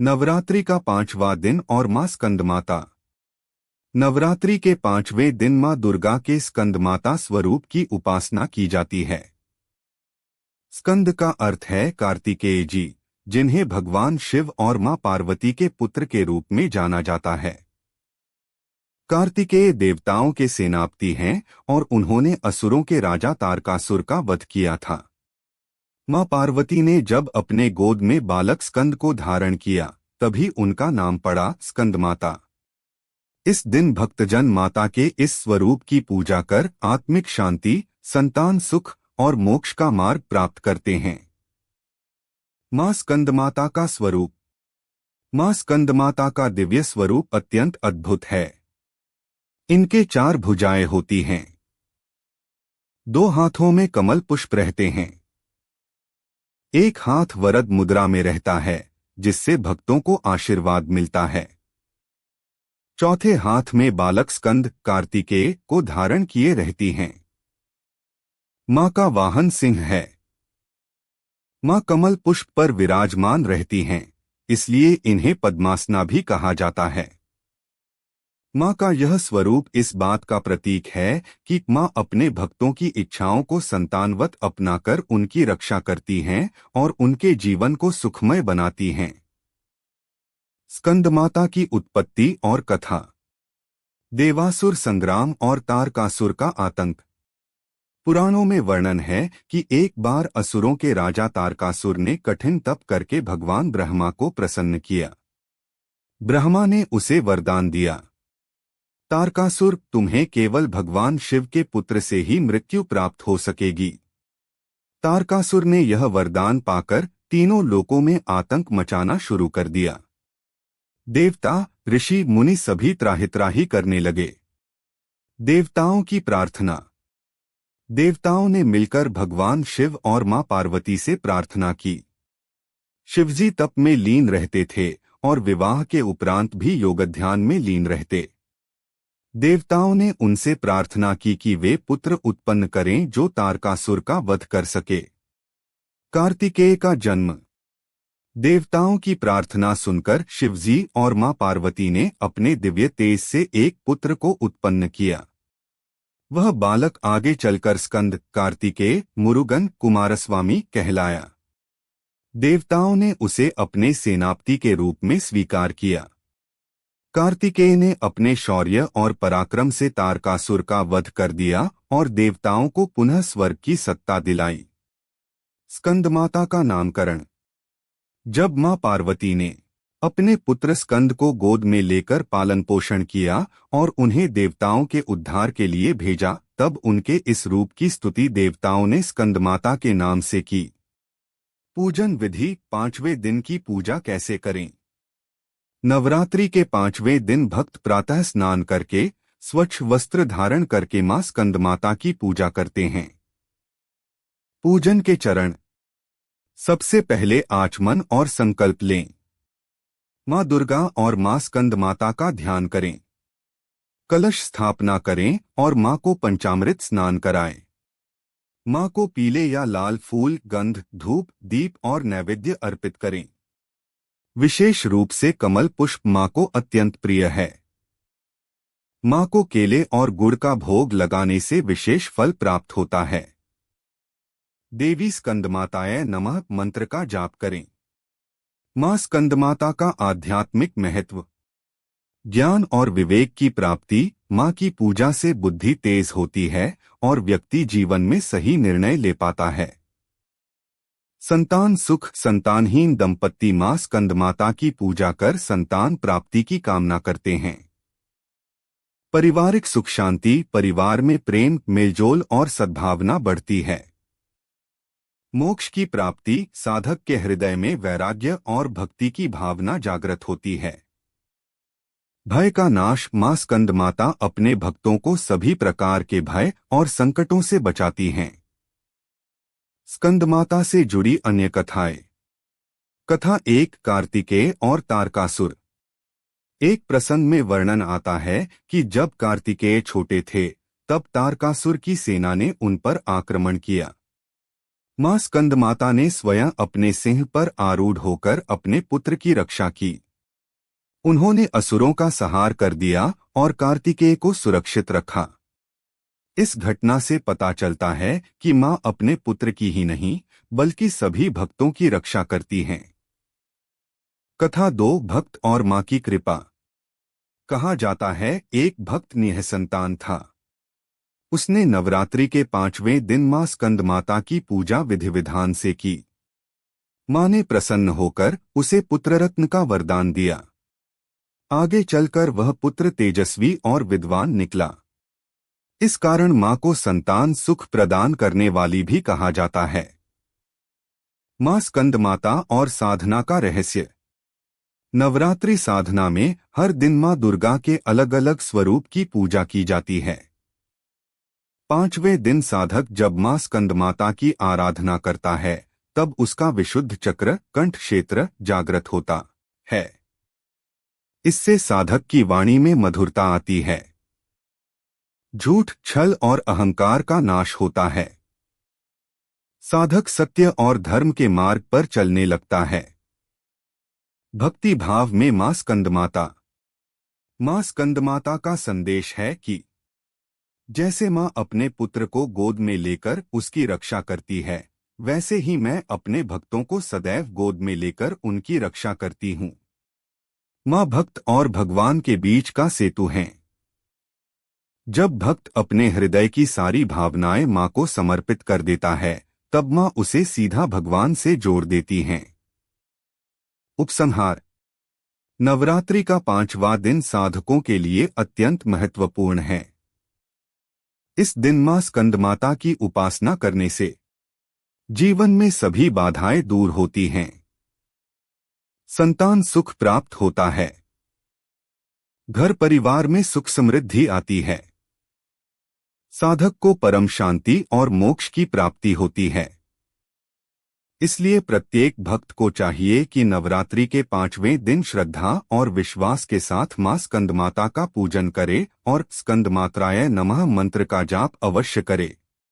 नवरात्रि का 5वां दिन और मां स्कंदमाता। नवरात्रि के 5वें दिन मां दुर्गा के स्कंदमाता स्वरूप की उपासना की जाती है। स्कंद का अर्थ है कार्तिकेय जी, जिन्हें भगवान शिव और मां पार्वती के पुत्र के रूप में जाना जाता है। कार्तिकेय देवताओं के सेनापति हैं और उन्होंने असुरों के राजा तारकासुर का वध किया था। मां पार्वती ने जब अपने गोद में बालक स्कंद को धारण किया, तभी उनका नाम पड़ा स्कंदमाता। इस दिन भक्तजन माता के इस स्वरूप की पूजा कर आत्मिक शांति, संतान सुख और मोक्ष का मार्ग प्राप्त करते हैं। मां स्कंदमाता का स्वरूप। मां स्कंदमाता का दिव्य स्वरूप अत्यंत अद्भुत है। इनके 4 भुजाएं होती हैं। 2 हाथों में कमल पुष्प रहते हैं। एक हाथ वरद मुद्रा में रहता है, जिससे भक्तों को आशीर्वाद मिलता है। चौथे हाथ में बालक स्कंद कार्तिकेय को धारण किए रहती हैं। मां का वाहन सिंह है। मां कमल पुष्प पर विराजमान रहती हैं, इसलिए इन्हें पद्मासना भी कहा जाता है। मां का यह स्वरूप इस बात का प्रतीक है कि मां अपने भक्तों की इच्छाओं को संतानवत अपनाकर उनकी रक्षा करती हैं और उनके जीवन को सुखमय बनाती हैं। स्कंदमाता की उत्पत्ति और कथा। देवासुर संग्राम और तारकासुर का आतंक। पुराणों में वर्णन है कि एक बार असुरों के राजा तारकासुर ने कठिन तप करके भगवान ब्रह्मा को प्रसन्न किया। ब्रह्मा ने उसे वरदान दिया, तारकासुर, तुम्हें केवल भगवान शिव के पुत्र से ही मृत्यु प्राप्त हो सकेगी। तारकासुर ने यह वरदान पाकर तीनों लोकों में आतंक मचाना शुरू कर दिया। देवता, ऋषि, मुनि सभी त्राहि करने लगे। देवताओं की प्रार्थना। देवताओं ने मिलकर भगवान शिव और मां पार्वती से प्रार्थना की। शिवजी तप में लीन रहते थे और विवाह के उपरांत भी योगध्यान में लीन रहते। देवताओं ने उनसे प्रार्थना की कि वे पुत्र उत्पन्न करें जो तारकासुर का वध कर सके। कार्तिकेय का जन्म। देवताओं की प्रार्थना सुनकर शिवजी और मां पार्वती ने अपने दिव्य तेज से एक पुत्र को उत्पन्न किया। वह बालक आगे चलकर स्कंद, कार्तिकेय, मुरुगन, कुमारस्वामी कहलाया। देवताओं ने उसे अपने सेनापति के रूप में स्वीकार किया। कार्तिकेय ने अपने शौर्य और पराक्रम से तारकासुर का वध कर दिया और देवताओं को पुनः स्वर्ग की सत्ता दिलाई। स्कंदमाता का नामकरण। जब मां पार्वती ने अपने पुत्र स्कंद को गोद में लेकर पालन पोषण किया और उन्हें देवताओं के उद्धार के लिए भेजा, तब उनके इस रूप की स्तुति देवताओं ने स्कंदमाता के नाम से की। पूजन विधि। 5वें दिन की पूजा कैसे करें? नवरात्रि के 5वें दिन भक्त प्रातः स्नान करके स्वच्छ वस्त्र धारण करके मां स्कंदमाता की पूजा करते हैं। पूजन के चरण। सबसे पहले आचमन और संकल्प लें। मां दुर्गा और मां स्कंदमाता का ध्यान करें। कलश स्थापना करें और मां को पंचामृत स्नान कराएं। मां को पीले या लाल फूल, गंध, धूप, दीप और नैवेद्य अर्पित करें। विशेष रूप से कमल पुष्प मां को अत्यंत प्रिय है। मां को केले और गुड़ का भोग लगाने से विशेष फल प्राप्त होता है। देवी स्कंदमाताय नमः मंत्र का जाप करें। मां स्कंदमाता का आध्यात्मिक महत्व। ज्ञान और विवेक की प्राप्ति। मां की पूजा से बुद्धि तेज होती है और व्यक्ति जीवन में सही निर्णय ले पाता है। संतान सुख। संतानहीन दंपत्ति मां स्कंदमाता की पूजा कर संतान प्राप्ति की कामना करते हैं। पारिवारिक सुख शांति। परिवार में प्रेम, मेलजोल और सद्भावना बढ़ती है। मोक्ष की प्राप्ति। साधक के हृदय में वैराग्य और भक्ति की भावना जागृत होती है। भय का नाश। मां स्कंदमाता अपने भक्तों को सभी प्रकार के भय और संकटों से बचाती हैं। स्कंदमाता से जुड़ी अन्य कथाएं। कथा 1। कार्तिकेय और तारकासुर। एक प्रसंग में वर्णन आता है कि जब कार्तिकेय छोटे थे, तब तारकासुर की सेना ने उन पर आक्रमण किया। मां स्कंदमाता ने स्वयं अपने सिंह पर आरूढ़ होकर अपने पुत्र की रक्षा की। उन्होंने असुरों का संहार कर दिया और कार्तिकेय को सुरक्षित रखा। इस घटना से पता चलता है कि मां अपने पुत्र की ही नहीं बल्कि सभी भक्तों की रक्षा करती हैं। कथा 2 भक्त और मां की कृपा। कहा जाता है एक भक्त निःसंतान था। उसने नवरात्रि के 5वें दिन मां स्कंदमाता की पूजा विधि विधान से की। मां ने प्रसन्न होकर उसे पुत्ररत्न का वरदान दिया। आगे चलकर वह पुत्र तेजस्वी और विद्वान निकला। इस कारण मां को संतान सुख प्रदान करने वाली भी कहा जाता है। मां स्कंदमाता और साधना का रहस्य। नवरात्रि साधना में हर दिन मां दुर्गा के अलग अलग स्वरूप की पूजा की जाती है। 5वें दिन साधक जब मां स्कंदमाता की आराधना करता है तब उसका विशुद्ध चक्र कंठ क्षेत्र जागृत होता है। इससे साधक की वाणी में मधुरता आती है। झूठ, छल और अहंकार का नाश होता है। साधक सत्य और धर्म के मार्ग पर चलने लगता है। भक्ति भाव में मां स्कंदमाता। मां स्कंदमाता का संदेश है कि जैसे मां अपने पुत्र को गोद में लेकर उसकी रक्षा करती है, वैसे ही मैं अपने भक्तों को सदैव गोद में लेकर उनकी रक्षा करती हूँ। मां भक्त और भगवान के बीच का सेतु हैं। जब भक्त अपने हृदय की सारी भावनाएं मां को समर्पित कर देता है, तब मां उसे सीधा भगवान से जोड़ देती हैं। उपसंहार। नवरात्रि का 5वां दिन साधकों के लिए अत्यंत महत्वपूर्ण है। इस दिन मां स्कंदमाता की उपासना करने से जीवन में सभी बाधाएं दूर होती हैं। संतान सुख प्राप्त होता है। घर परिवार में सुख समृद्धि आती है। साधक को परम शांति और मोक्ष की प्राप्ति होती है। इसलिए प्रत्येक भक्त को चाहिए कि नवरात्रि के 5वें दिन श्रद्धा और विश्वास के साथ मां स्कंदमाता का पूजन करे और स्कंदमात्राय नमः मंत्र का जाप अवश्य करे।